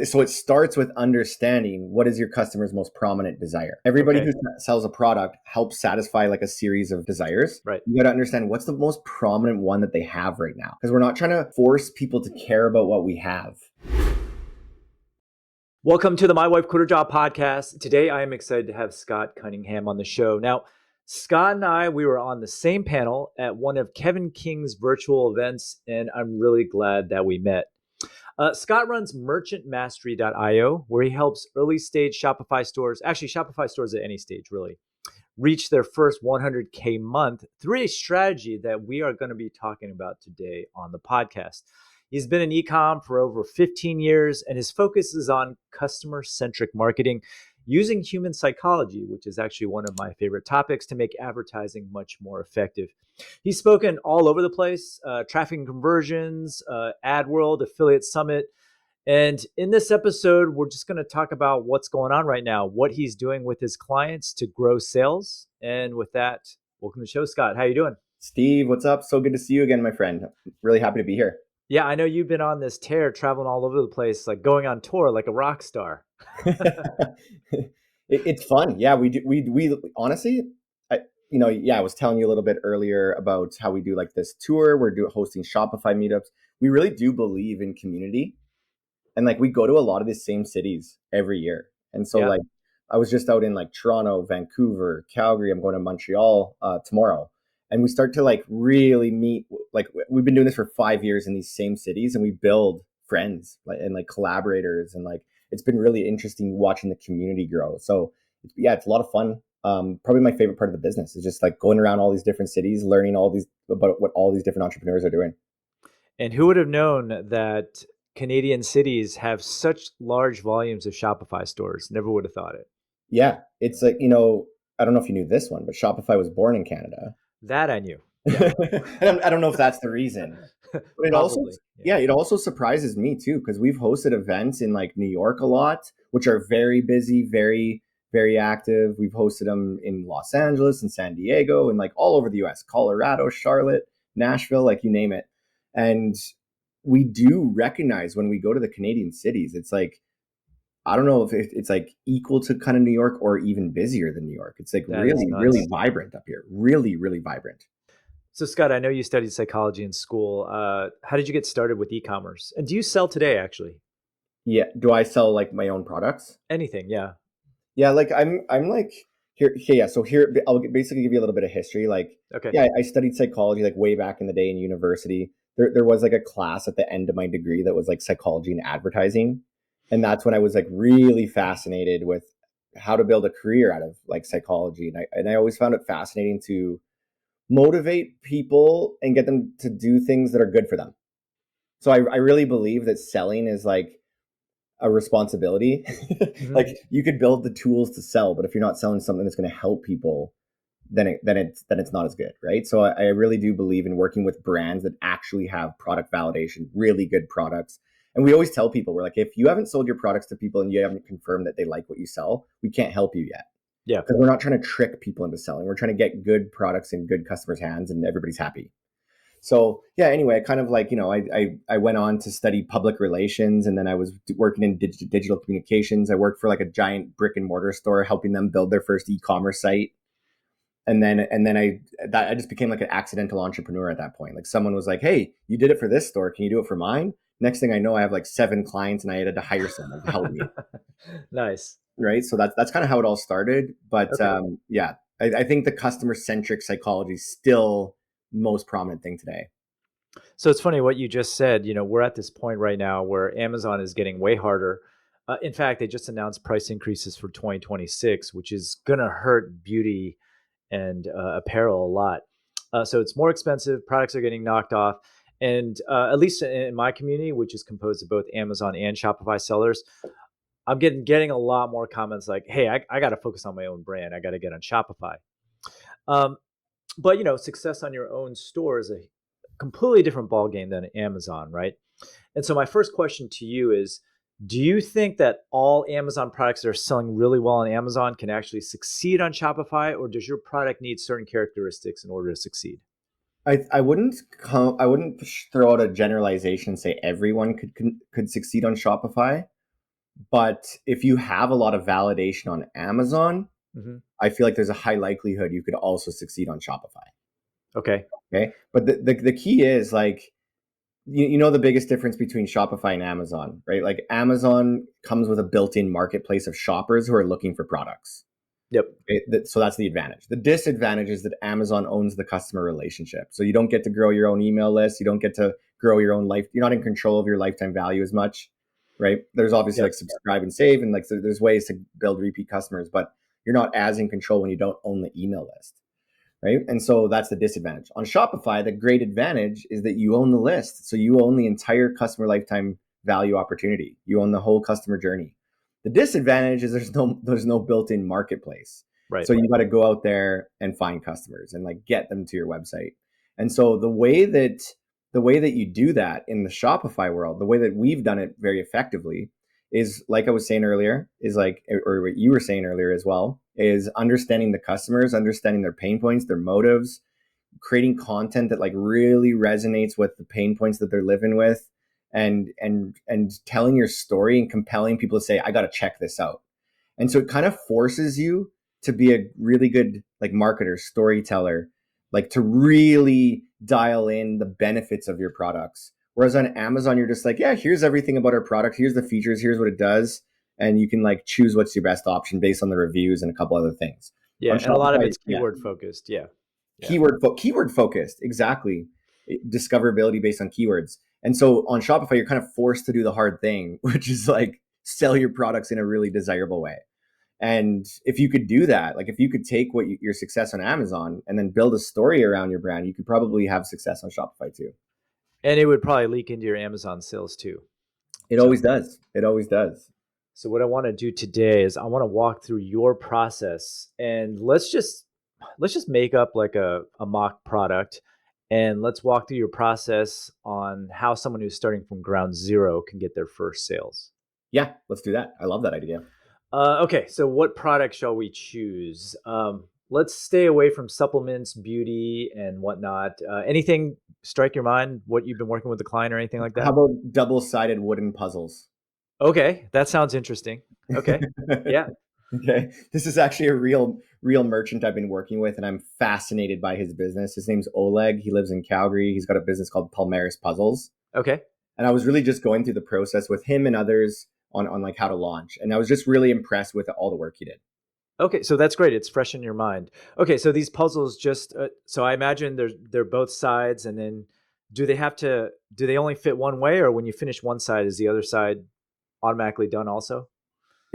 So it starts with understanding what is your customer's most prominent desire. Everybody Okay. who sells a product helps satisfy like a series of desires. Right. You got to understand what's the most prominent one that they have right now, because we're not trying to force people to care about what we have. Welcome to the My Wife Quit Her Job podcast. Today, I am excited to have Scott Cunningham on the show. Now, Scott and I, we were on the same panel at one of Kevin King's virtual events, and I'm really glad that we met. Scott runs merchantmastery.io, where he helps early stage Shopify stores, actually Shopify stores at any stage, really, reach their first 100K month through a strategy that we are going to be talking about today on the podcast. He's been in e-com for over 15 years, and his focus is on customer-centric marketing using human psychology, which is actually one of my favorite topics, to make advertising much more effective. He's spoken all over the place, traffic and conversions, AdWorld, Affiliate Summit. And in this episode, we're just going to talk about what's going on right now, what he's doing with his clients to grow sales. And with that, welcome to the show, Scott. How you doing? Steve, what's up? So good to see you again, my friend. Really happy to be here. Yeah, I know you've been on this tear, traveling all over the place, like going on tour like a rock star. It's fun. Yeah, we honestly, I was telling you a little bit earlier about how we do like this tour. We're hosting Shopify meetups. We really do believe in community, and like we go to a lot of the same cities every year. And so Yeah. like I was just out in like Toronto, Vancouver, Calgary. I'm going to Montreal tomorrow. And we start to like really meet, like we've been doing this for 5 years in these same cities, and we build friends and like collaborators, and like it's been really interesting watching the community grow. So yeah, it's a lot of fun. Probably my favorite part of the business is just like going around all these different cities, learning all these about what all these different entrepreneurs are doing. And who would have known that Canadian cities have such large volumes of Shopify stores? Never would have thought it. Yeah, it's like, I don't know if you knew this one, but Shopify was born in Canada. That I knew. Yeah. I don't know if that's the reason, but it also, Probably. yeah, it also surprises me too, because we've hosted events in like New York a lot, which are very busy, very, very active. We've hosted them in Los Angeles and San Diego and like all over the US, Colorado, Charlotte, Nashville, like you name it. And we do recognize when we go to the Canadian cities, it's like, I don't know if it's like equal to kind of New York or even busier than New York. It's like That is really, nuts. really vibrant up here. Really, really vibrant. So, Scott, I know you studied psychology in school. How did you get started with e-commerce? And do you sell today, actually? Yeah. Do I sell like my own products? Anything? Yeah. Yeah. Like I'm like here. Okay, yeah. So here, I'll basically give you a little bit of history. Like, Okay. yeah, I studied psychology like way back in the day in university. There was like a class at the end of my degree that was like psychology and advertising. And that's when I was like really fascinated with how to build a career out of like psychology. And I always found it fascinating to motivate people and get them to do things that are good for them. So I really believe that selling is like a responsibility. Mhm. Like you could build the tools to sell, but if you're not selling something that's going to help people, then it's not as good, right? So I really do believe in working with brands that actually have product validation, really good products. And we always tell people, we're like, if you haven't sold your products to people and you haven't confirmed that they like what you sell, we can't help you yet. Yeah. Because we're not trying to trick people into selling. We're trying to get good products in good customers' hands and everybody's happy. So yeah, anyway, I kind of like, I went on to study public relations, and then I was working in digital communications. I worked for like a giant brick and mortar store, helping them build their first e-commerce site. And then I just became like an accidental entrepreneur at that point. Like someone was like, "Hey, you did it for this store. Can you do it for mine?" Next thing I know, I have like 7 clients, and I had to hire someone to help me. Nice. Right. So that's kind of how it all started. But Okay. yeah, I think the customer centric psychology is still most prominent thing today. So it's funny what you just said. We're at this point right now where Amazon is getting way harder. In fact, they just announced price increases for 2026, which is going to hurt beauty and apparel a lot. So it's more expensive. Products are getting knocked off. And at least in my community, which is composed of both Amazon and Shopify sellers, I'm getting a lot more comments like, "Hey, I got to focus on my own brand. I got to get on Shopify." Um, but success on your own store is a completely different ballgame than Amazon, right? And so my first question to you is, do you think that all Amazon products that are selling really well on Amazon can actually succeed on Shopify, or does your product need certain characteristics in order to succeed? I wouldn't throw out a generalization and say everyone could succeed on Shopify. But if you have a lot of validation on Amazon, Hmm. I feel like there's a high likelihood you could also succeed on Shopify. Okay. Okay. But the key is like, you know, the biggest difference between Shopify and Amazon, right? Like Amazon comes with a built-in marketplace of shoppers who are looking for products. Yep. So that's the advantage. The disadvantage is that Amazon owns the customer relationship. So you don't get to grow your own email list. You don't get to grow your own life. You're not in control of your lifetime value as much, right? There's obviously Yep. like subscribe and save, and like so there's ways to build repeat customers, but you're not as in control when you don't own the email list, right? And so that's the disadvantage. On Shopify, the great advantage is that you own the list. So you own the entire customer lifetime value opportunity. You own the whole customer journey. The disadvantage is there's no built-in marketplace. Right. So you got to go out there and find customers and like get them to your website. And so the way that you do that in the Shopify world, the way that we've done it very effectively is like I was saying earlier, is like, or what you were saying earlier as well, is understanding the customers, understanding their pain points, their motives, creating content that like really resonates with the pain points that they're living with, and telling your story and compelling people to say, I got to check this out. And so it kind of forces you to be a really good like marketer, storyteller, like to really dial in the benefits of your products. Whereas on Amazon, you're just like, yeah, here's everything about our product. Here's the features. Here's what it does. And you can like choose what's your best option based on the reviews and a couple other things. Yeah. On And a lot of Shopify, it's yeah, keyword focused. Yeah. Yeah. keyword focused, exactly. Discoverability based on keywords. And so on Shopify, you're kind of forced to do the hard thing, which is like sell your products in a really desirable way. And if you could do that, like if you could take your success on Amazon and then build a story around your brand, you could probably have success on Shopify too. And it would probably leak into your Amazon sales too. It So, always does. It always does. so what I want to do today is I want to walk through your process, and let's just make up like a mock product, and let's walk through your process on how someone who's starting from ground zero can get their first sales. Yeah, let's do that. I love that idea. Okay, so what product shall we choose? Let's stay away from supplements, beauty, and whatnot. Anything strike your mind? What you've been working with the client or anything like How that? about double-sided wooden puzzles? Okay, that sounds interesting. Okay, yeah. Okay. This is actually a real merchant I've been working with, and I'm fascinated by his business. His name's Oleg. He lives in Calgary. He's got a business called Palmaris Puzzles. Okay, And I was really just going through the process with him and others on like how to launch. And I was just really impressed with all the work he did. okay. So that's great. It's fresh in your mind. Okay, so these puzzles just so I imagine they're both sides, and then do they only fit one way, or when you finish one side, is the other side automatically done also?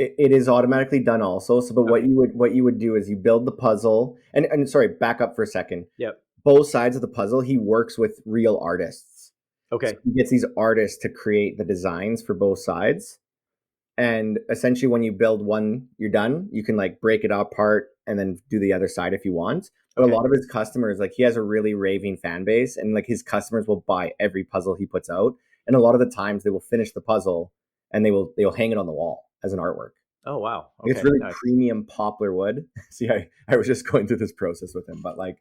It is automatically done also. So, but what Okay. you would do is you build the puzzle, and sorry, back up for a second. Yep. Both sides of the puzzle, he works with real artists. So Okay. he gets these artists to create the designs for both sides. And essentially, when you build one, you're done. You can like break it apart and then do the other side if you want. But a Okay. lot of his customers, like he has a really raving fan base, and like his customers will buy every puzzle he puts out. And a lot of the times, they will finish the puzzle and they will hang it on the wall as an artwork. Oh wow. It's Okay. really Nice. premium poplar wood. See, I was just going through this process with him, but like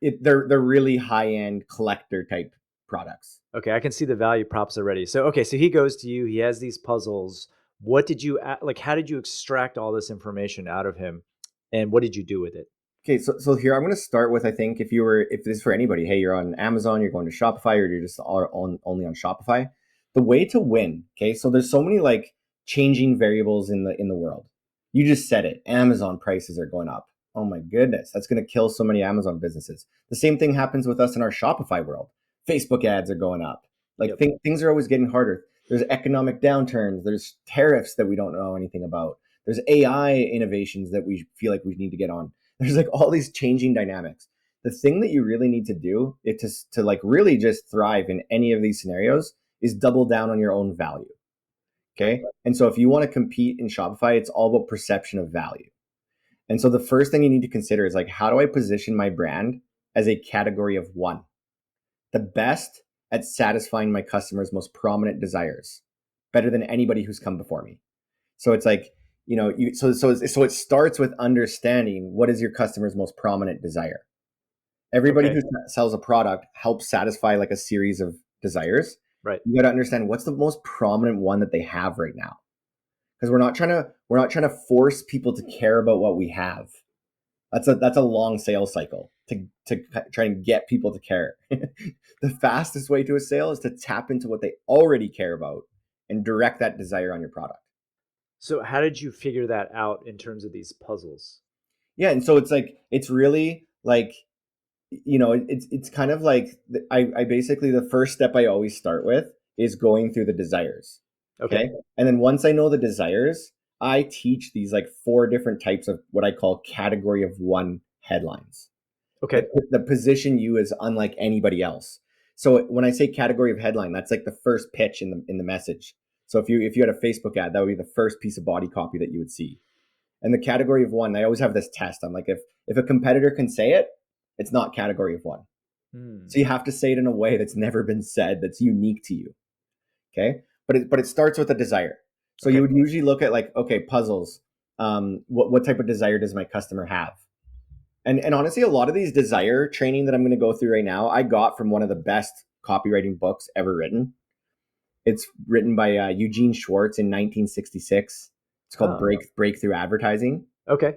they're really high end collector type products. Okay, I can see the value props already. So, okay, so he goes to you, he has these puzzles. What did you like? How did you extract all this information out of him? And what did you do with it? Okay, so here I'm going to start with, I think if this is for anybody, hey, you're on Amazon, you're going to Shopify, or you're just only on Shopify, the way to win. Okay, so there's so many like changing variables in the world. You just said it. Amazon prices are going up. Oh my goodness, that's going to kill so many Amazon businesses. The same thing happens with us in our Shopify world. Facebook ads are going up. Like Yep. things are always getting harder. There's economic downturns. There's tariffs that we don't know anything about. There's AI innovations that we feel like we need to get on. There's like all these changing dynamics. The thing that you really need to do is to like really just thrive in any of these scenarios is double down on your own value. Okay. And so if you want to compete in Shopify, it's all about perception of value. And so the first thing you need to consider is like, how do I position my brand as a category of one? The best at satisfying my customers' most prominent desires, better than anybody who's come before me. So it's like, so it starts with understanding what is your customer's most prominent desire. Everybody Okay. who sells a product helps satisfy like a series of desires. Right. You got to understand what's the most prominent one that they have right now. because we're not trying to force people to care about what we have. That's a long sales cycle to try and get people to care. The fastest way to a sale is to tap into what they already care about and direct that desire on your product. So how did you figure that out in terms of these puzzles? Yeah, and so it's really like, it's kind of like I basically, the first step I always start with is going through the desires. Okay. Okay. And then once I know the desires, I teach these like four different types of what I call category of one headlines that Okay. position you as unlike anybody else. So when I say category of headline, that's like the first pitch in the message. So if you had a Facebook ad, that would be the first piece of body copy that you would see. And the category of one, I always have this test. I'm like, if a competitor can say it, it's not category of one. Hmm. So you have to say it in a way that's never been said, that's unique to you. Okay. But it starts with a desire. So you Okay. would usually look at like, okay, puzzles. What type of desire does my customer have? And honestly, a lot of these desire training that I'm going to go through right now, I got from one of the best copywriting books ever written. It's written by Eugene Schwartz in 1966. It's called Oh, Breakthrough Advertising. okay.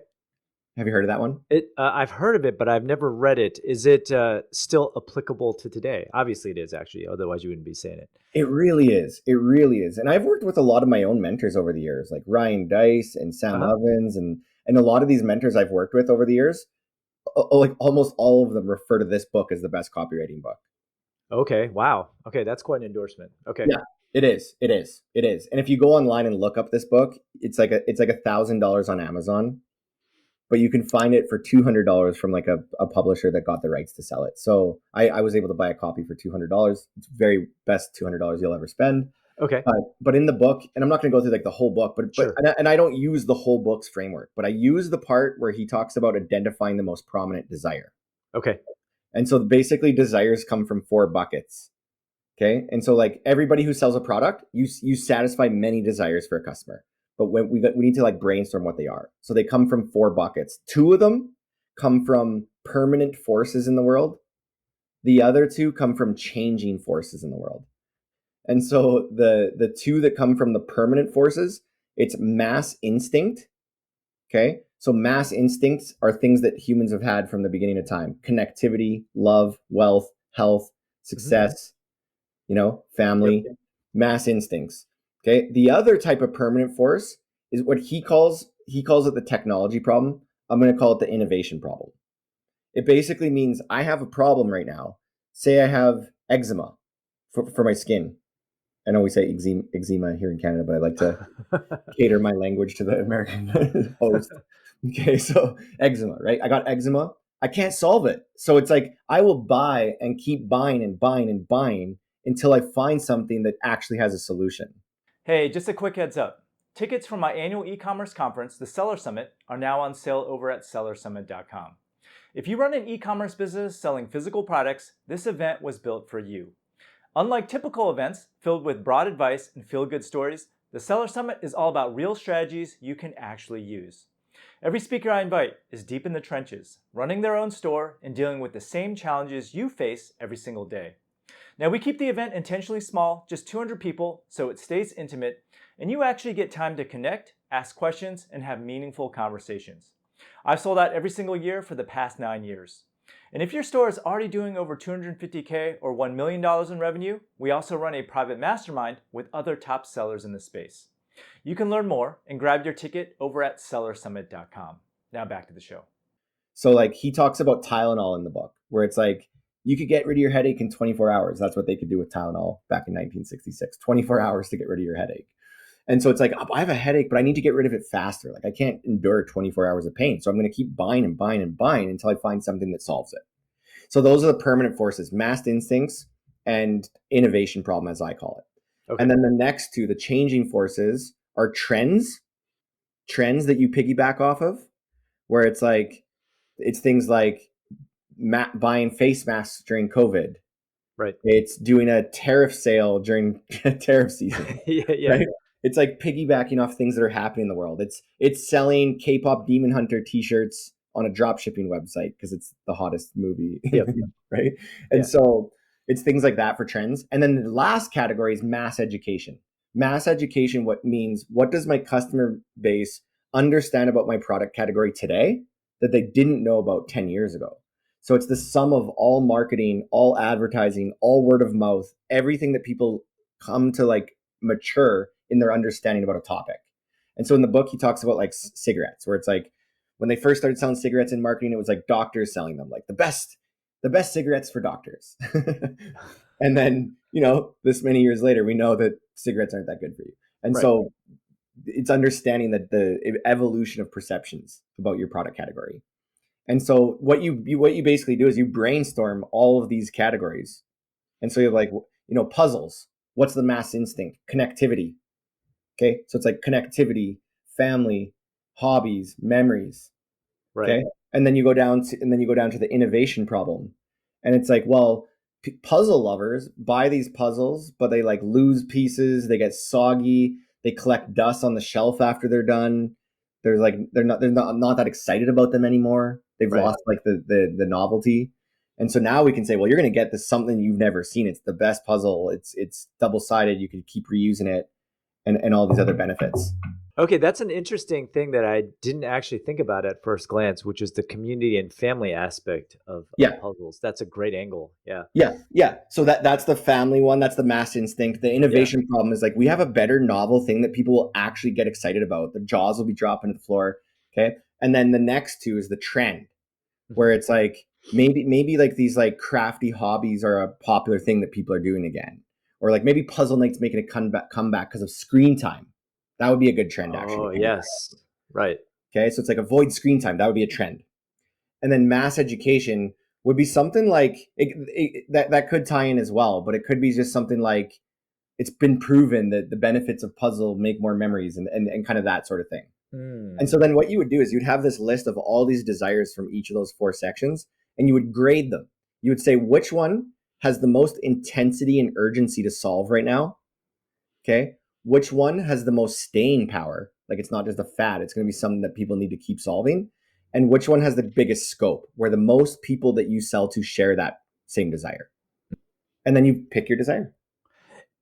Have you heard of that one? I've heard of it, but I've never read it. Is it still applicable to today? Obviously, it is actually. Otherwise, you wouldn't be saying it. It really is. It really is. And I've worked with a lot of my own mentors over the years, like Ryan Dice and Sam Uh-huh. Ovens, and a lot of these mentors I've worked with over the years, like almost all of them refer to this book as the best copywriting book. Okay. Wow. Okay, that's quite an endorsement. Okay. Yeah, it is. It is. It is. And if you go online and look up this book, it's like $1,000 on Amazon, but you can find it for $200 from like a publisher that got the rights to sell it. So I was able to buy a copy for $200. It's the very best $200 you'll ever spend. Okay. But in the book, and I'm not going to go through like the whole book, but Sure. and I don't use the whole book's framework, but I use the part where he talks about identifying the most prominent desire. Okay. And so basically, desires come from four buckets. Okay. And so like everybody who sells a product, you satisfy many desires for a customer. But when we need to like brainstorm what they are. So they come from four buckets. Two of them come from permanent forces in the world. The other two come from changing forces in the world. And so the two that come from the permanent forces, it's mass instinct. Okay. So mass instincts are things that humans have had from the beginning of time: connectivity, love, wealth, health, Hmm. success, Yep. family, mass instincts. Okay. The other type of permanent force is what he calls it the technology problem. I'm going to call it the innovation problem. It basically means I have a problem right now. Say I have eczema for my skin. I know we say eczema here in Canada, but I like to cater my language to the American host. Okay, so eczema, right? I got eczema. I can't solve it. So it's like I will buy and keep buying and buying and buying until I find something that actually has a solution. Hey, just a quick heads up. Tickets for my annual e-commerce conference, the Seller Summit, are now on sale over at sellersummit.com. If you run an e-commerce business selling physical products, this event was built for you. Unlike typical events filled with broad advice and feel-good stories, the Seller Summit is all about real strategies you can actually use. Every speaker I invite is deep in the trenches, running their own store and dealing with the same challenges you face every single day. Now, we keep the event intentionally small, just 200 people, so it stays intimate, and you actually get time to connect, ask questions, and have meaningful conversations. I've sold out every single year for the past 9 years. And if your store is already doing over $250K or $1 million in revenue, we also run a private mastermind with other top sellers in the space. You can learn more and grab your ticket over at sellersummit.com. Now back to the show. So like he talks about Tylenol in the book, where it's like you could get rid of your headache in 24 hours. That's what they could do with Tylenol back in 1966. 24 hours to get rid of your headache. And so it's like, I have a headache, but I need to get rid of it faster. Like I can't endure 24 hours of pain. So I'm going to keep buying and buying and buying until I find something that solves it. So those are the permanent forces: mass instincts and innovation problem, as I call it. And Okay. then the next two, the changing forces, are trends that you piggyback off of, where it's things like buying face masks during COVID. Right. It's doing a tariff sale during tariff season, Yeah, yeah, right? It's like piggybacking off things that are happening in the world. It's selling K-pop Demon Hunter t-shirts on a drop shipping website because it's the hottest movie, yep, right? And yeah. so it's things like that for trends. And then the last category is mass education. Mass education, what means, what does my customer base understand about my product category today that they didn't know about 10 years ago? So it's the sum of all marketing, all advertising, all word of mouth, everything that people come to like mature in their understanding about a topic. And so in the book, he talks about like cigarettes, where it's like when they first started selling cigarettes in marketing, it was like doctors selling them, like the best cigarettes for doctors. And then, this many years later, we know that cigarettes aren't that good for you. And Right. so it's understanding that the evolution of perceptions about your product category. And so what you basically do is you brainstorm all of these categories. And so you're like, puzzles. What's the mass instinct? Connectivity. Okay. So it's like connectivity, family, hobbies, memories. Right. Okay. And then you go down to the innovation problem. And it's like, well, puzzle lovers buy these puzzles, but they like lose pieces, they get soggy, they collect dust on the shelf after they're done. They're not that excited about them anymore. They've Right. lost like the novelty. And so now we can say, well, you're going to get this something you've never seen. It's the best puzzle. It's double sided. You can keep reusing it, and all these other benefits. Okay, that's an interesting thing that I didn't actually think about at first glance, which is the community and family aspect of Yeah. puzzles. That's a great angle. Yeah. Yeah, yeah. So that's the family one. That's the mass instinct. The Yeah. innovation problem is like we have a better novel thing that people will actually get excited about. The jaws will be dropping to the floor. Okay, and then the next two is the trend, where Mhm. it's like maybe like these like crafty hobbies are a popular thing that people are doing again, or like maybe puzzle nights making a comeback because of screen time. That would be a good trend actually Oh, to think about. yes. Right. Okay, so it's like avoid screen time. That would be a trend. And then mass education would be something like that could tie in as well, but it could be just something like it's been proven that the benefits of puzzle make more memories and kind of that sort of thing. And Mm. so then what you would do is you'd have this list of all these desires from each of those four sections, and you would grade them. You would say which one has the most intensity and urgency to solve right now. Okay. Which one has the most staying power? Like it's not just a fad, it's going to be something that people need to keep solving. And which one has the biggest scope, where the most people that you sell to share that same desire? And then you pick your desire.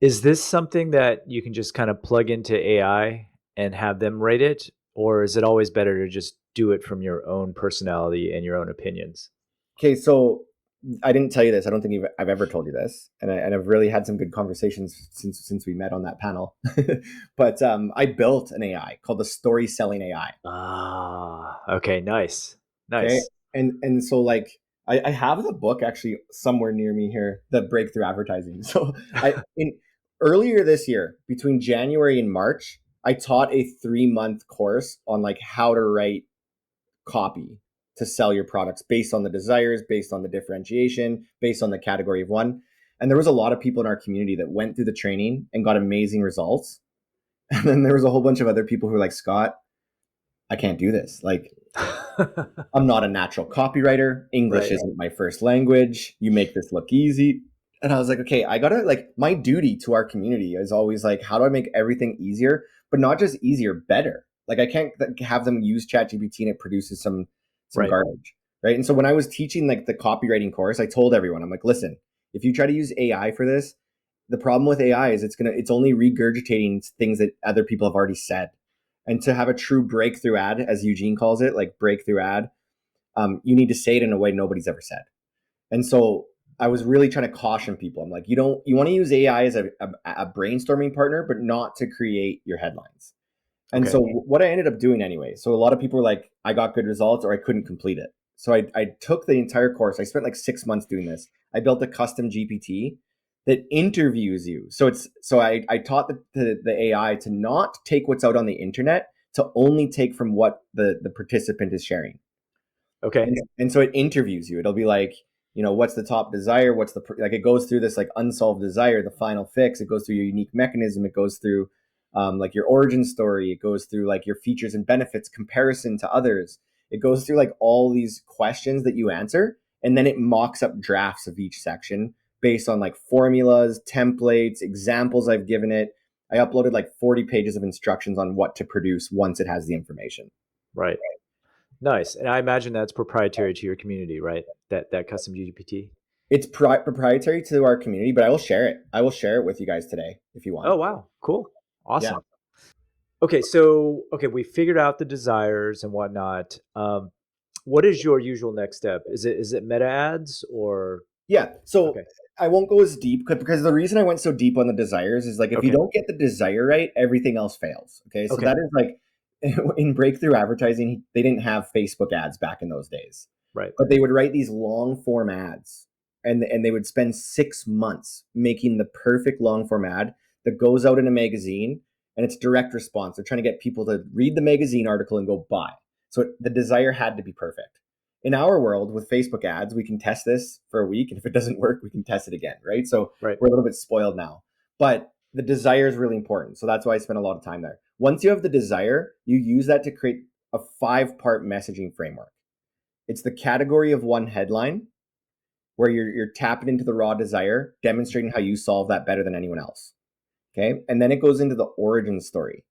Is this something that you can just kind of plug into AI and have them rate it? Or is it always better to just do it from your own personality and your own opinions? Okay. So I didn't tell you this. I don't think I've ever told you this. And I've really had some good conversations since we met on that panel. But I built an AI called the story selling AI. Ah, okay, nice. Okay. Nice. And so like I have the book actually somewhere near me here, the breakthrough advertising. So I in earlier this year, between January and March, I taught a 3-month course on like how to write copy to sell your products based on the desires, based on the differentiation, based on the category of one. And there was a lot of people in our community that went through the training and got amazing results. And then there was a whole bunch of other people who were like, Scott, I can't do this. Like I'm not a natural copywriter. English Right. isn't my first language. You make this look easy. And I was like, okay, I gotta like my duty to our community is always like, how do I make everything easier, but not just easier, better? Like I can't have them use ChatGPT and it produces some Right. garbage, right? And so when I was teaching like the copywriting course, I told everyone, I'm like, listen, if you try to use AI for this, the problem with AI is it's only regurgitating things that other people have already said. And to have a true breakthrough ad, as Eugene calls it, like breakthrough ad, you need to say it in a way nobody's ever said. And so I was really trying to caution people. I'm like, you want to use AI as a brainstorming partner, but not to create your headlines. And so Okay. what I ended up doing anyway, so a lot of people were like, I got good results or I couldn't complete it. So I took the entire course. I spent like 6 months doing this. I built a custom GPT that interviews you. So I taught the AI to not take what's out on the internet, to only take from what the participant is sharing. Okay. And so it interviews you. It'll be like, what's the top desire? What's like, it goes through this like unsolved desire, the final fix. It goes through your unique mechanism. It goes through like your origin story. It goes through like your features and benefits, comparison to others. It goes through like all these questions that you answer. And then it mocks up drafts of each section based on like formulas, templates, examples I've given it. I uploaded like 40 pages of instructions on what to produce once it has the information. Right. Nice. And I imagine that's proprietary to your community, right? That custom GPT. It's proprietary to our community, but I will share it. I will share it with you guys today if you want. Oh, wow. Cool. Yeah. Awesome. Okay, so we figured out the desires and whatnot. What is your usual next step? Is it meta ads or Yeah. So okay, I won't go as deep because the reason I went so deep on the desires is like if you okay, don't get the desire right, everything else fails. Okay. So okay, that is like in breakthrough advertising, they didn't have Facebook ads back in those days, right, but they would write these long form ads and they would spend 6 months making the perfect long form ad that goes out in a magazine and it's direct response. They're trying to get people to read the magazine article and go buy. So the desire had to be perfect. In our world with Facebook ads, we can test this for a week. And if it doesn't work, we can test it again. Right. So right, we're a little bit spoiled now. But the desire is really important. So that's why I spent a lot of time there. Once you have the desire, you use that to create a 5-part messaging framework. It's the category of one headline where you're tapping into the raw desire, demonstrating how you solve that better than anyone else. Okay. And then it goes into the origin story.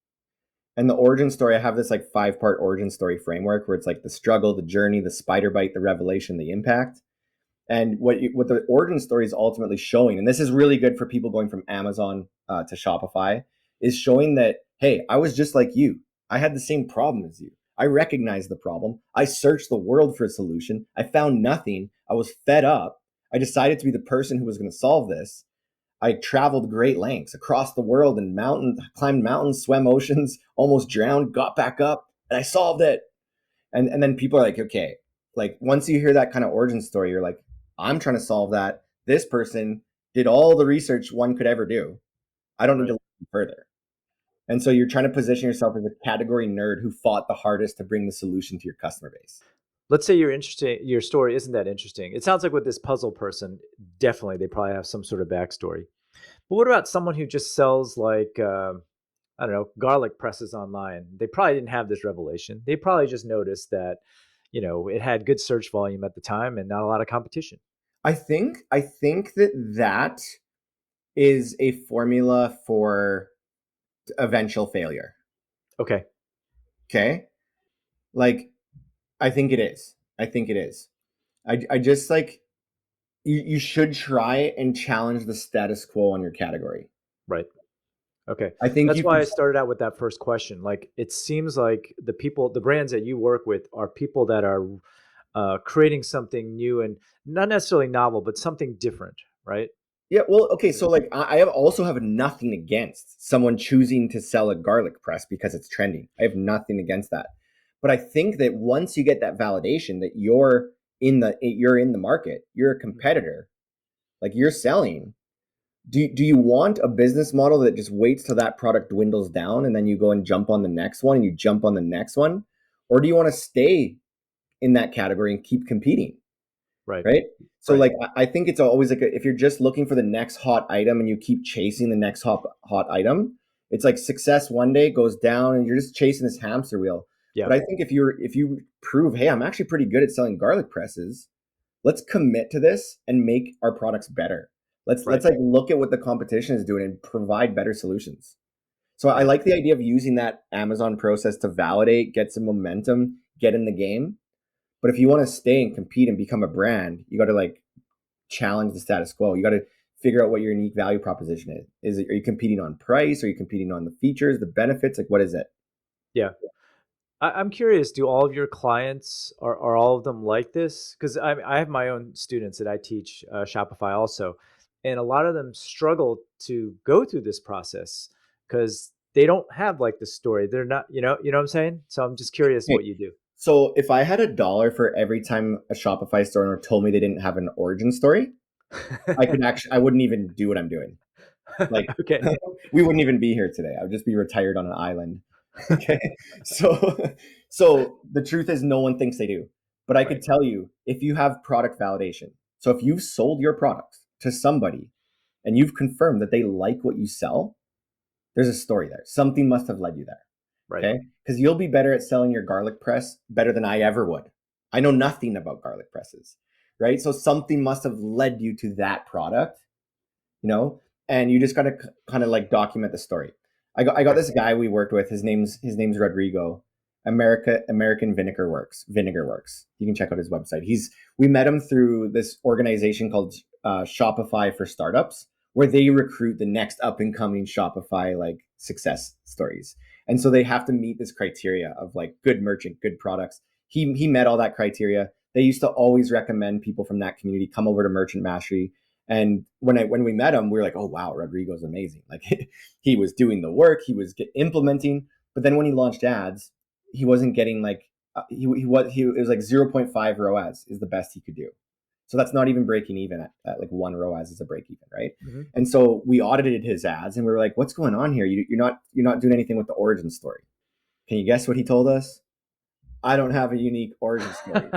And the origin story, I have this like 5-part origin story framework where it's like the struggle, the journey, the spider bite, the revelation, the impact. And what the origin story is ultimately showing, and this is really good for people going from Amazon to Shopify, is showing that, hey, I was just like you. I had the same problem as you. I recognized the problem. I searched the world for a solution. I found nothing. I was fed up. I decided to be the person who was going to solve this. I traveled great lengths across the world and climbed mountains, swam oceans, almost drowned, got back up, and I solved it. And then people are like, okay, like once you hear that kind of origin story, you're like, I'm trying to solve that. This person did all the research one could ever do. I don't need to right. look further. And so you're trying to position yourself as a category nerd who fought the hardest to bring the solution to your customer base. Let's say your story isn't that interesting. It sounds like with this puzzle person, definitely they probably have some sort of backstory. But what about someone who just sells like I don't know, garlic presses online? They probably didn't have this revelation. They probably just noticed that, it had good search volume at the time and not a lot of competition. I think that is a formula for eventual failure. Okay, Okay? Like I think it is. I think it is. I just like you should try and challenge the status quo on your category. right. Okay. I think That's you why could. I started out with that first question. Like, it seems like the brands that you work with are people that are creating something new and not necessarily novel, but something different, right? Yeah, well, okay, so like I have also have nothing against someone choosing to sell a garlic press because it's trending. I have nothing against that. But I think that once you get that validation that you're in the market, you're a Mhm. competitor, like you're selling. Do you want a business model that just waits till that product dwindles down and then you go and jump on the next one and you jump on the next one? Or do you want to stay in that category and keep competing? Right, Right? So right, like I think it's always like if you're just looking for the next hot item and you keep chasing the next hot item, it's like success one day goes down and you're just chasing this hamster wheel. yeah, But I think if you prove, hey, I'm actually pretty good at selling garlic presses, let's commit to this and make our products better. Let's right, let's like look at what the competition is doing and provide better solutions. So I right, like the idea of using that Amazon process to validate, get some momentum, get in the game. But if you want to stay and compete and become a brand, you got to like challenge the status quo. You got to figure out what your unique value proposition is. Are you competing on price? Are you competing on the features, the benefits? Like, what is it? yeah. I'm curious. Do all of your clients are all of them like this? Because I have my own students that I teach Shopify also, and a lot of them struggle to go through this process because they don't have like the story. They're not, what I'm saying. So I'm just curious Okay. what you do. So if I had $1 for every time a Shopify store owner told me they didn't have an origin story, I wouldn't even do what I'm doing. Like, Okay. we wouldn't even be here today. I would just be retired on an island. Okay. So, so the truth is no one thinks they do. But I could Right. tell you if you have product validation. So if you've sold your product to somebody and you've confirmed that they like what you sell, there's a story there. Something must have led you there. Right. Okay. Because you'll be better at selling your garlic press better than I ever would. I know nothing about garlic presses. Right. So something must have led you to that product, you know, and you just got to kind of like document the story. I got Right. this guy we worked with. His name's Rodrigo. American Vinegar Works. You can check out his website. We met him through this organization called Shopify for Startups, where they recruit the next up and coming Shopify like success stories. And so they have to meet this criteria of like good merchant, good products. He met all that criteria. They used to always recommend people from that community come over to Merchant Mastery. And when we met him, we were like, oh wow, Rodrigo's amazing. Like he was doing the work, he was implementing. But then when he launched ads, he wasn't getting like it was like 0.5 ROAS is the best he could do. So that's not even breaking even at like one ROAS is a break even, right? Mm-hmm. And so we audited his ads and we were like, what's going on here? You're not doing anything with the origin story. Can you guess what he told us? I don't have a unique origin story,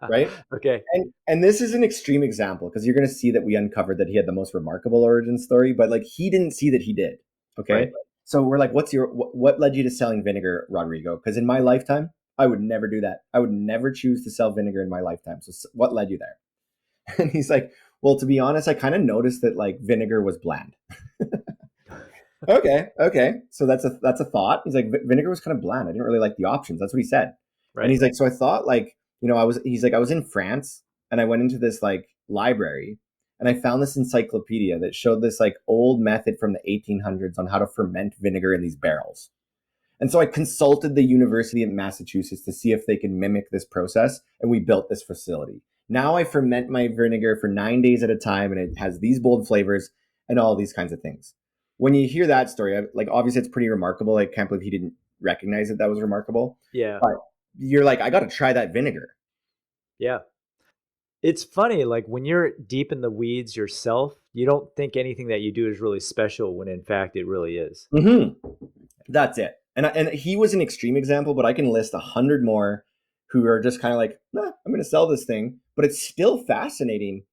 right? Okay. And this is an extreme example because you're going to see that we uncovered that he had the most remarkable origin story, but like he didn't see that he did. Okay. Right. So we're like, what led you to selling vinegar, Rodrigo? Because in my lifetime, I would never do that. I would never choose to sell vinegar in my lifetime. So what led you there? And he's like, well, to be honest, I kind of noticed that like vinegar was bland. Okay. So that's a thought. He's like, vinegar was kind of bland. I didn't really like the options. That's what he said. And Right. he's like, so I thought like, he's like, I was in France and I went into this like library and I found this encyclopedia that showed this like old method from the 1800s on how to ferment vinegar in these barrels. And so I consulted the University of Massachusetts to see if they could mimic this process, and we built this facility. Now I ferment my vinegar for 9 days at a time, and it has these bold flavors and all these kinds of things. When you hear that story, like obviously it's pretty remarkable. I can't believe he didn't recognize that was remarkable. Yeah. But you're like, I got to try that vinegar. Yeah. It's funny, like when you're deep in the weeds yourself, you don't think anything that you do is really special when in fact it really is. Mm-hmm. That's it. And he was an extreme example, but I can list 100 more who are just kind of like, nah, I'm going to sell this thing. But it's still fascinating.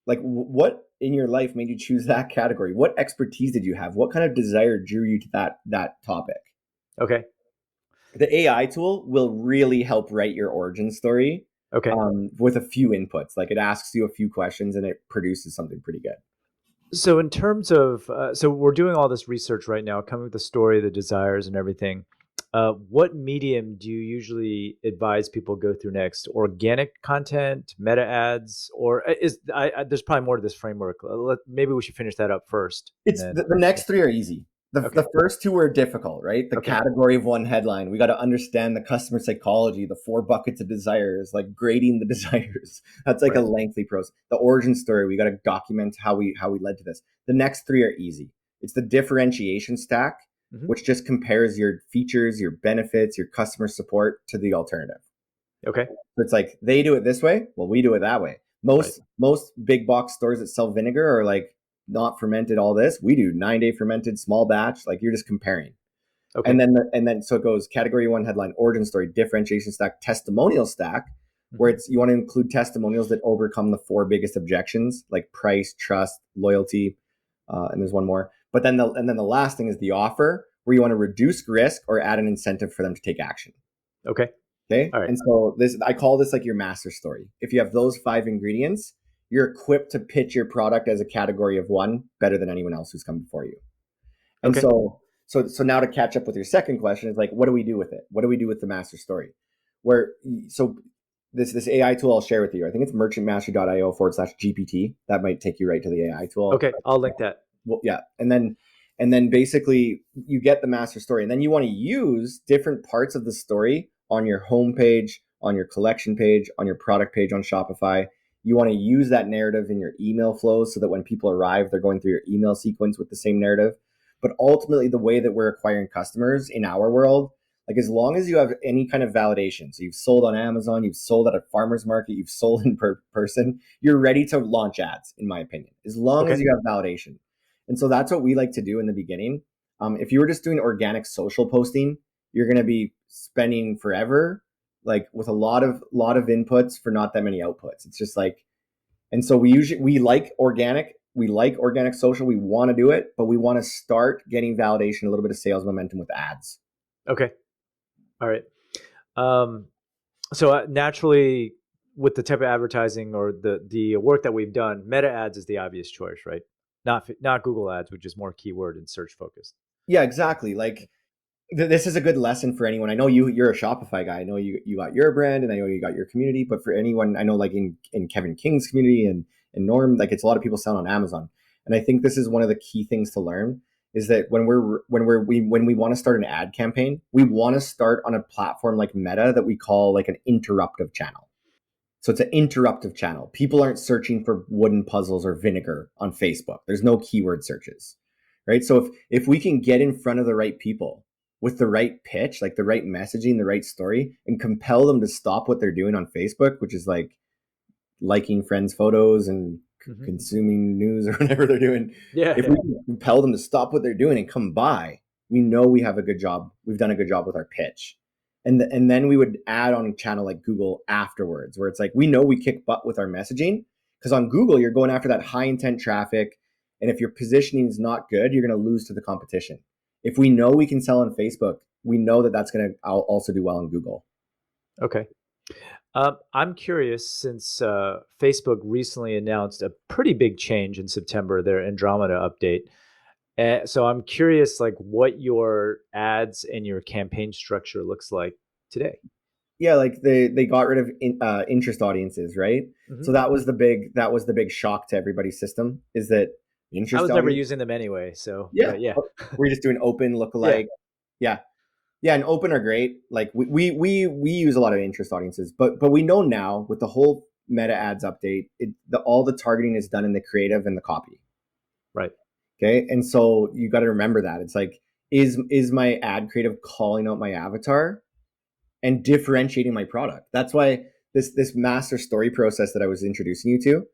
Like, what in your life made you choose that category? What expertise did you have? What kind of desire drew you to that topic? Okay. The AI tool will really help write your origin story Okay. with a few inputs. Like it asks you a few questions and it produces something pretty good. So in terms of, so we're doing all this research right now, coming with the story, the desires, and everything. What medium do you usually advise people go through next? Organic content, meta ads, or there's probably more to this framework. Maybe we should finish that up first, and It's then the next three are easy. okay, The first two were difficult, right? The okay, category of one headline. We got to understand the customer psychology, the 4 buckets of desires, like grading the desires. That's like a right, lengthy process. The origin story, we got to document how we led to this. The next three are easy. It's the differentiation stack, hmm, which just compares your features, your benefits, your customer support to the alternative. okay, So it's like they do it this way, well, we do it that way. right, Most big box stores that sell vinegar are like not fermented all this. We do 9 day fermented, small batch. Like you're just comparing. okay, And then so it goes category one headline, origin story, differentiation stack, testimonial stack, where hmm, it's you want to include testimonials that overcome the 4 biggest objections like price, trust, loyalty, and there's one more. But then the last thing is the offer, where you want to reduce risk or add an incentive for them to take action. okay, Okay. all right, And so I call this like your master story. If you have those 5 ingredients, you're equipped to pitch your product as a category of one better than anyone else who's come before you. And okay, so now to catch up with your second question is like, what do we do with it? What do we do with the master story? Where, so this AI tool I'll share with you, I think it's merchantmastery.io/GPT. That might take you right to the AI tool. okay. I'll link that. Well, yeah. And then basically you get the master story, and then you want to use different parts of the story on your homepage, on your collection page, on your product page on Shopify. You want to use that narrative in your email flows so that when people arrive, they're going through your email sequence with the same narrative. But ultimately, the way that we're acquiring customers in our world, like as long as you have any kind of validation, so you've sold on Amazon, you've sold at a farmer's market, you've sold in person, you're ready to launch ads, in my opinion, as long as Okay, you have validation. And so that's what we like to do in the beginning. If you were just doing organic social posting, you're going to be spending forever, like with a lot of inputs for not that many outputs. It's just like, and so we like organic social. We want to do it, but we want to start getting validation, a little bit of sales momentum with ads. okay, all right. Um, so naturally, with the type of advertising or the work that we've done, meta ads is the obvious choice, right? Not Google ads, which is more keyword and search focused. Yeah, exactly. Like this is a good lesson for anyone. I know you're a Shopify guy. I know you got your brand, and I know you got your community. But for anyone, I know like in Kevin King's community and Norm, like it's a lot of people selling on Amazon. And I think this is one of the key things to learn is that when we want to start an ad campaign, we want to start on a platform like Meta that we call like an interruptive channel. So it's an interruptive channel. People aren't searching for wooden puzzles or vinegar on Facebook. There's no keyword searches, right? So if we can get in front of the right people with the right pitch, like the right messaging, the right story, and compel them to stop what they're doing on Facebook, which is like liking friends' photos and Hmm. consuming news or whatever they're doing, Yeah, if yeah. we can compel them to stop what they're doing and come by, we know we have a good job. We've done a good job with our pitch. And then we would add on a channel like Google afterwards, where it's like we know we kick butt with our messaging because on Google you're going after that high intent traffic, and if your positioning is not good, you're going to lose to the competition. If we know we can sell on Facebook, we know that that's going to also do well on Google. Okay. I'm curious since Facebook recently announced a pretty big change in September, their Andromeda update. So I'm curious, like, what your ads and your campaign structure looks like today. Yeah, like they got rid of interest audiences, right? Hmm. So that was the big shock to everybody's system is that I interest was never audience. using them anyway, so Yeah, but yeah, we're just doing open yeah, lookalike. Yeah, yeah, and open are great. Like we use a lot of interest audiences, but we know now with the whole meta ads update, all the targeting is done in the creative and the copy. right. Okay, and so you got to remember that it's like is my ad creative calling out my avatar and differentiating my product. That's why this master story process that I was introducing you to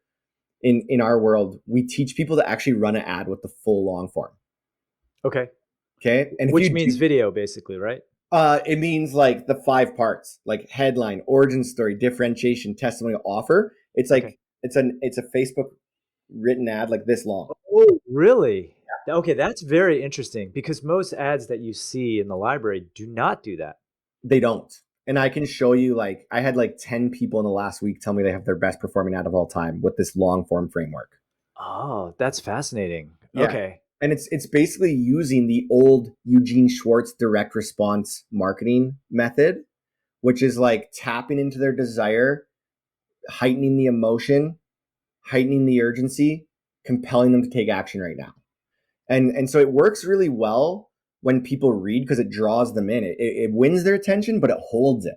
in our world, we teach people to actually run an ad with the full long form. Okay, Okay, and if which you means do, video, basically, right? it means like the 5 parts, like headline, origin story, differentiation, testimonial, offer. It's Okay. like it's a Facebook written ad like this long. Oh, really? Okay, that's very interesting because most ads that you see in the library do not do that. They don't. And I can show you like I had like 10 people in the last week tell me they have their best performing ad of all time with this long form framework. Oh, that's fascinating. Yeah. Okay, And it's basically using the old Eugene Schwartz direct response marketing method, which is like tapping into their desire, heightening the emotion, heightening the urgency, compelling them to take action right now. And so it works really well when people read because it draws them in. It wins their attention, but it holds it,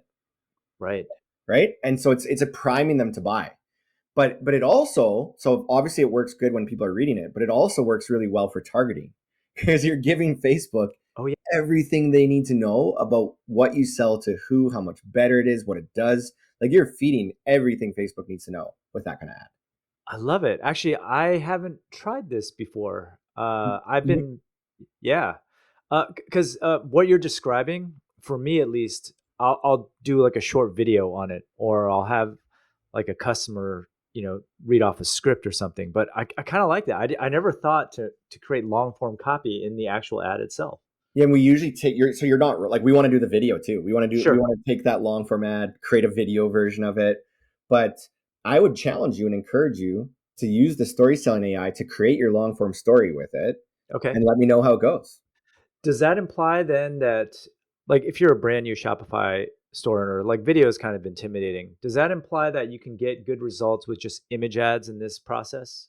right. right? And so it's a priming them to buy. But it also, so obviously it works good when people are reading it, but it also works really well for targeting because you're giving Facebook Oh, yeah. everything they need to know about what you sell to who, how much better it is, what it does. Like you're feeding everything Facebook needs to know with that kind of ad. I love it. Actually, I haven't tried this before. I've been, yeah, because what you're describing, for me at least, I'll do like a short video on it, or I'll have like a customer, read off a script or something. But I kind of like that. I never thought to create long form copy in the actual ad itself. Yeah, and we usually take your so you're not like we want to do the video too. We Sure. want to take that long form ad, create a video version of it. But I would challenge you and encourage you to use the story selling AI to create your long form story with it Okay. and let me know how it goes. Does that imply then that, like, if you're a brand new Shopify store owner, like video is kind of intimidating. Does that imply that you can get good results with just image ads in this process?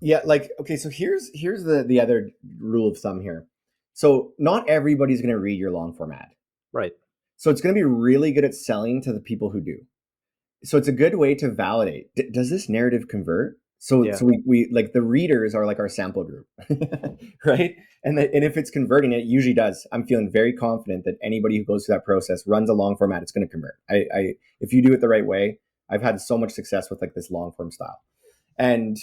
Yeah, like okay, so here's the other rule of thumb here. So not everybody's going to read your long form ad. Right. So it's going to be really good at selling to the people who do. So it's a good way to validate. Does this narrative convert? Yeah. So we like the readers are like our sample group, right? And if it's converting, it usually does. I'm feeling very confident that anybody who goes through that process runs a long format, it's going to convert. I if you do it the right way, I've had so much success with like this long form style. And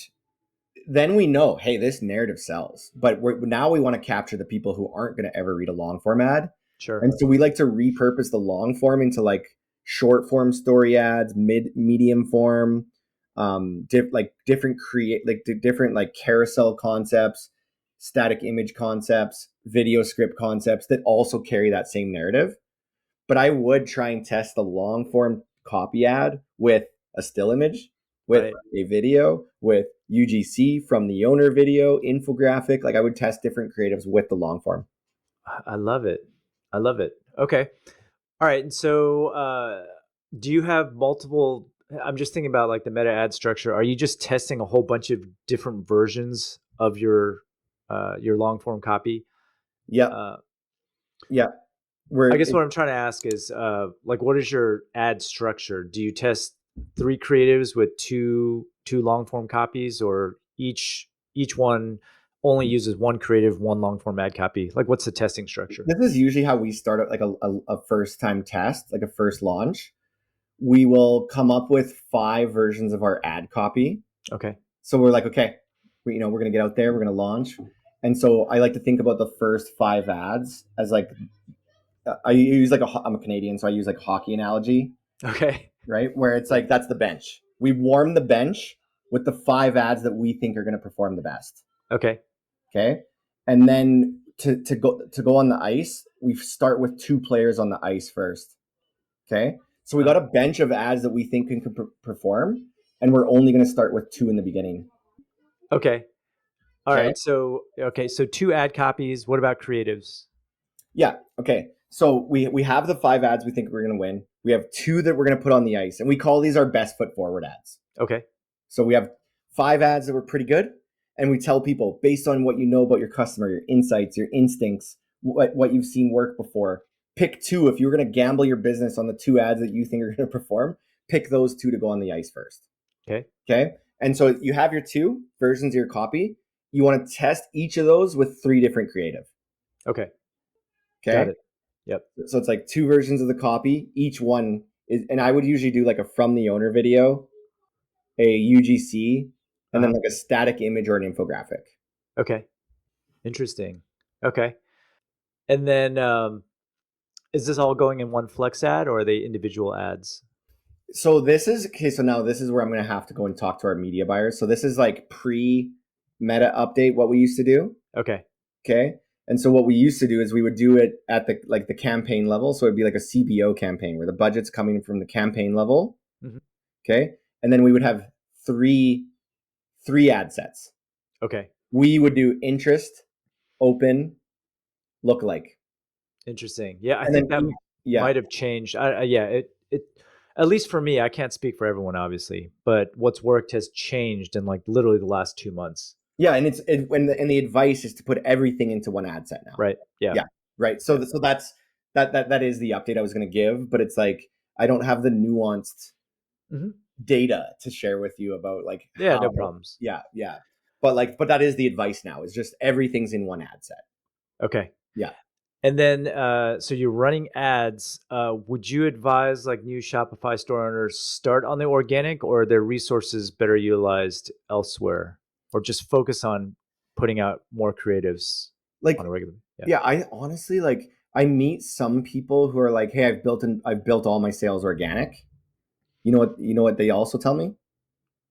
then we know, hey, this narrative sells. But now we want to capture the people who aren't going to ever read a long form ad. Sure. And so we like to repurpose the long form into like short form story ads, medium form, different different like carousel concepts, static image concepts, video script concepts that also carry that same narrative. But I would try and test the long form copy ad with a still image, with Right. a video, with UGC from the owner video, infographic. Like I would test different creatives with the long form. I love it. I love it. Okay. All right. And so, do you have multiple? I'm just thinking about like the meta ad structure. Are you just testing a whole bunch of different versions of your your long form copy. Yep. Uh, Yeah. I We're guess what I'm trying to ask is, like, what is your ad structure? Do you test three creatives with two long form copies, or each one only uses one creative, one long form ad copy? Like, what's the testing structure? This is usually how we start like a first time test, like a first launch. We will come up with 5 versions of our ad copy. Okay. So we're like, okay, we're gonna get out there, we're gonna launch. And so I like to think about the first 5 ads as like I use like I'm a Canadian, so I use like hockey analogy, Okay. right? Where it's Yeah. like that's the bench. We warm the bench with the 5 ads that we think are going to perform the best. Okay. Okay, and then to go on the ice, we start with 2 players on the ice first. Okay, so we got a bench of ads that we think can perform, and we're only going to start with 2 in the beginning. Okay. All Okay. right. So two ad copies. What about creatives? Yeah. Okay. So we have the 5 ads we think we're going to win. We have 2 that we're going to put on the ice, and we call these our best foot forward ads. Okay. So we have 5 ads that were pretty good, and we tell people based on what you know about your customer, your insights, your instincts, what you've seen work before. Pick 2 if you're going to gamble your business on the 2 ads that you think are going to perform. Pick those 2 to go on the ice first. Okay. Okay. And so you have your 2 versions of your copy. You want to test each of those with 3 different creative. Okay. Got Okay. it. Yep. So it's like 2 versions of the copy. Each one is, and I would usually do like a from the owner video, a UGC, and then Uh-huh. like a static image or an infographic. Okay. Interesting. Okay. And then is this all going in one Flex ad, or are they individual ads? So this is okay. So now this is where I'm going to have to go and talk to our media buyers. So this is like pre meta update, what we used to do. Okay. Okay. And so what we used to do is we would do it at the campaign level. So it'd be like a CBO campaign where the budget's coming from the campaign level. Mm-hmm. Okay. And then we would have three ad sets. Okay. We would do interest, open, lookalike. Interesting. Yeah, I And then think that yeah. might have changed. Yeah, it at least for me, I can't speak for everyone, obviously, but what's worked has changed in like literally the last 2 months. Yeah, and the advice is to put everything into one ad set now. Right. Yeah. Yeah, right. Yeah. So that's that is the update I was going to give, but it's like I don't have the nuanced Mm-hmm. data to share with you about like Yeah. how. No problems. Yeah. But that is the advice now. Is just everything's in one ad set. Okay. Yeah. And then, so you're running ads. Would you advise like new Shopify store owners start on the organic, or are their resources better utilized elsewhere, or just focus on putting out more creatives on Like a regular? Yeah. yeah, I honestly like I meet some people who are like, "Hey, I've built all my sales organic." You know what they also tell me?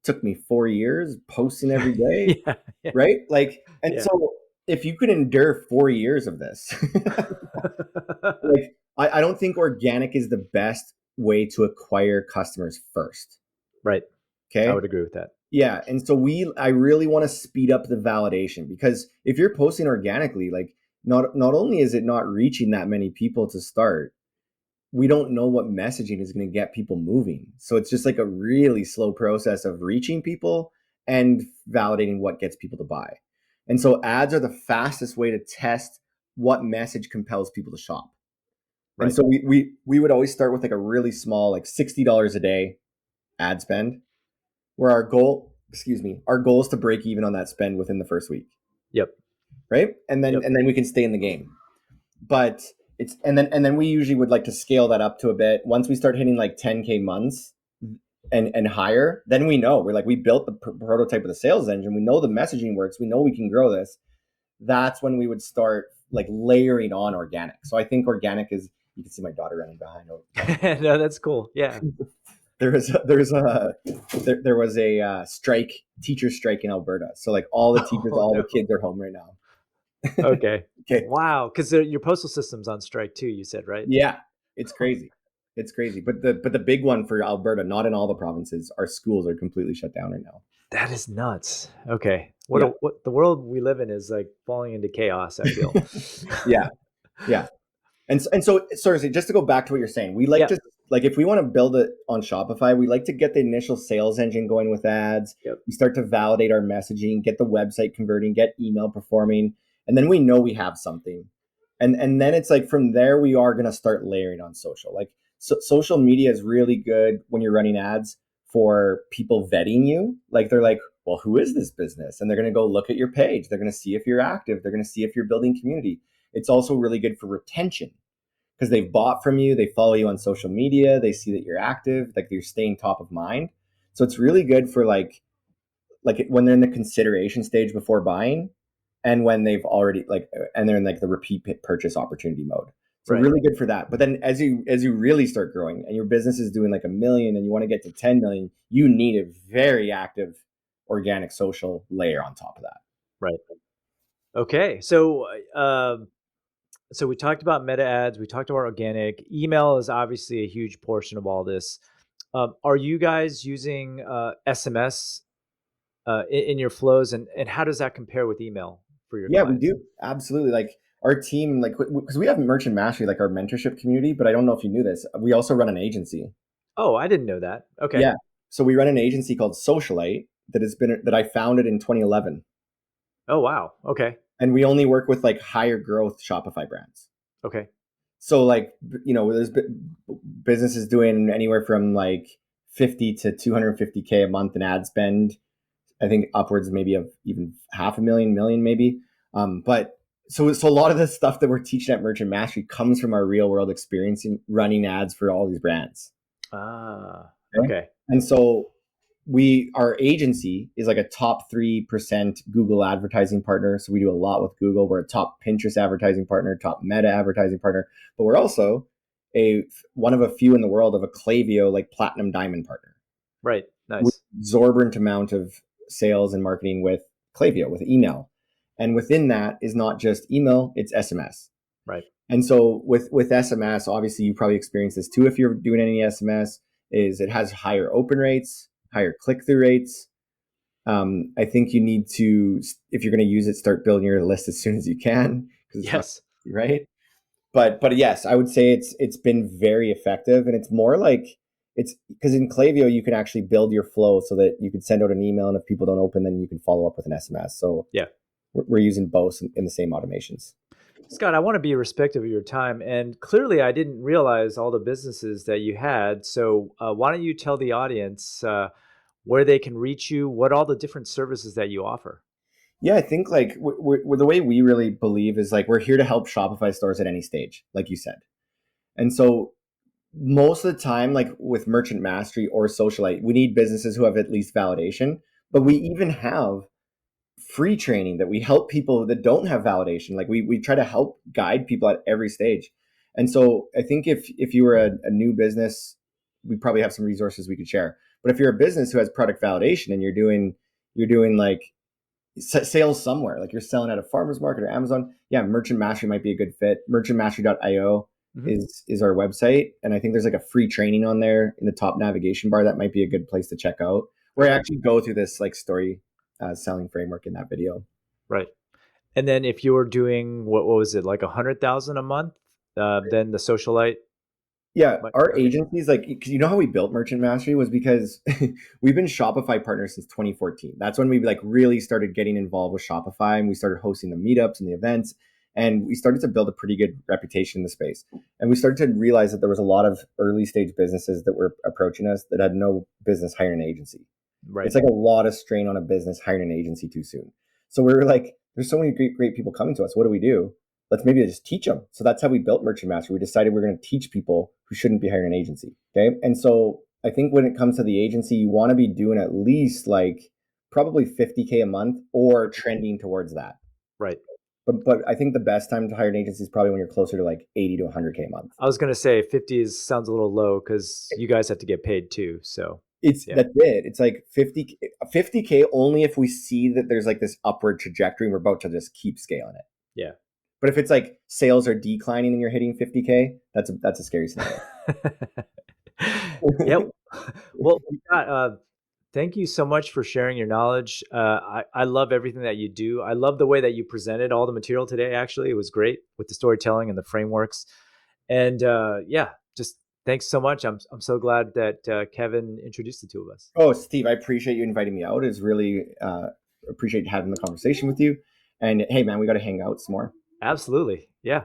Took me 4 years posting every day, Yeah. Yeah. right? Like, and Yeah. so if you could endure 4 years of this, like, I don't think organic is the best way to acquire customers first. Right. I Okay. would agree with that. Yeah. And so I really want to speed up the validation because if you're posting organically, like, not only is it not reaching that many people to start, we don't know what messaging is going to get people moving. So it's just like a really slow process of reaching people and validating what gets people to buy. And so ads are the fastest way to test what message compels people to shop. And Right. so we would always start with like a really small, like $60 a day ad spend, where our goal is to break even on that spend within the first week. Yep. Right. And then Yep. we can stay in the game. But it's and then we usually would like to scale that up to a bit. Once we start hitting like 10K months and higher, then we built the prototype of the sales engine. We know the messaging works. We know we can grow this. That's when we would start like layering on organic. So I think organic is, you can see my daughter running behind. No, that's cool. Yeah. There was a teacher strike in Alberta. So like all the teachers, Oh all the no. kids are home right now. Okay. Okay. Wow. Because your postal system's on strike too. You said, right? Yeah, it's crazy. It's crazy. But the big one for Alberta, not in all the provinces, our schools are completely shut down right now. That is nuts. Okay. Yeah. What the world we live in is like falling into chaos, I feel. Yeah. Yeah. And so seriously, just to go back to what you're saying, we like Yeah. to like if we want to build it on Shopify, we like to get the initial sales engine going with ads. Yep. We start to validate our messaging, get the website converting, get email performing, and then we know we have something. And then it's like from there we are going to start layering on social. Like social media is really good when you're running ads for people vetting you. Like they're like, well, who is this business? And they're going to go look at your page. They're going to see if you're active. They're going to see if you're building community. It's also really good for retention because they've bought from you, they follow you on social media, they see that you're active, like you're staying top of mind. So it's really good for like when they're in the consideration stage before buying, and when they've already like and they're in like the repeat purchase opportunity mode. So Right. really good for that. But then as you really start growing and your business is doing like 1 million and you want to get to 10 million, you need a very active organic social layer on top of that. Right. Okay. So we talked about meta ads. We talked about organic. Email is obviously a huge portion of all this. Are you guys using SMS in your flows, and how does that compare with email for your Yeah, we clients? do. Absolutely. Like our team, like, because we have Merchant Mastery, like our mentorship community, but I don't know if you knew this. We also run an agency. Oh, I didn't know that. Okay. Yeah. So we run an agency called Socialite that I founded in 2011. Oh, wow. Okay. And we only work with like higher growth Shopify brands. Okay. So like, there's businesses doing anywhere from like 50 to 250K a month in ad spend. I think upwards maybe of even half a million maybe. But so a lot of the stuff that we're teaching at Merchant Mastery comes from our real world experience in running ads for all these brands. Ah, Okay. okay. And so our agency is like a top 3% Google advertising partner. So we do a lot with Google. We're a top Pinterest advertising partner, top Meta advertising partner, but we're also one of a few in the world of a Klaviyo like platinum diamond partner. Right. With Nice. exorbitant amount of sales and marketing with Klaviyo, with email. And within that is not just email, it's SMS. Right. And so with SMS, obviously you probably experience this too if you're doing any SMS, is it has higher open rates, higher click-through rates. I think you need to, if you're going to use it, start building your list as soon as you can because it's not Yes. right. But yes, I would say it's been very effective, and it's more like it's because in Klaviyo you can actually build your flow so that you can send out an email, and if people don't open, then you can follow up with an SMS. So Yeah. we're using both in the same automations. Scott, I want to be respectful of your time. And clearly, I didn't realize all the businesses that you had. So, why don't you tell the audience where they can reach you, what all the different services that you offer? Yeah, I think like the way we really believe is like we're here to help Shopify stores at any stage, like you said. And so most of the time, like with Merchant Mastery or Socialite, we need businesses who have at least validation. But we even have free training that we help people that don't have validation. Like we try to help guide people at every stage. And so I think if you were a new business, we probably have some resources we could share. But if you're a business who has product validation and you're doing like sales somewhere, like you're selling at a farmer's market or Amazon, yeah, Merchant Mastery might be a good fit. Merchantmastery.io Hmm. is our website, and I think there's like a free training on there in the top navigation bar. That might be a good place to check out, where I Okay. actually go through this like story selling framework in that video. Right. And then if you were doing what was it, like 100,000 a month, then the socialite Yeah, might, our okay. agencies, like, because you know how we built Merchant Mastery was because we've been Shopify partners since 2014. That's when we like really started getting involved with Shopify, and we started hosting the meetups and the events, and we started to build a pretty good reputation in the space. And we started to realize that there was a lot of early stage businesses that were approaching us that had no business hiring an agency. Right. It's like a lot of strain on a business hiring an agency too soon. So we were like, there's so many great people coming to us. What do we do? Let's maybe just teach them. So that's how we built Merchant Master. We decided we're going to teach people who shouldn't be hiring an agency. Okay. And so I think when it comes to the agency, you want to be doing at least like probably 50K a month or trending towards that. Right. But I think the best time to hire an agency is probably when you're closer to like 80 to 100K a month. I was going to say 50 sounds a little low because you guys have to get paid too. So, It's yeah. that's it. It's like 50K only if we see that there's like this upward trajectory and we're about to just keep scaling it. Yeah. But if it's like sales are declining and you're hitting 50K, that's a scary scenario. Yeah. Well, Scott, thank you so much for sharing your knowledge. I love everything that you do. I love the way that you presented all the material today. Actually, it was great with the storytelling and the frameworks. And yeah, just Thanks so much. I'm so glad that Kevin introduced the two of us. Oh, Steve, I appreciate you inviting me out. It's really appreciate having the conversation with you. And hey, man, we got to hang out some more. Absolutely. Yeah.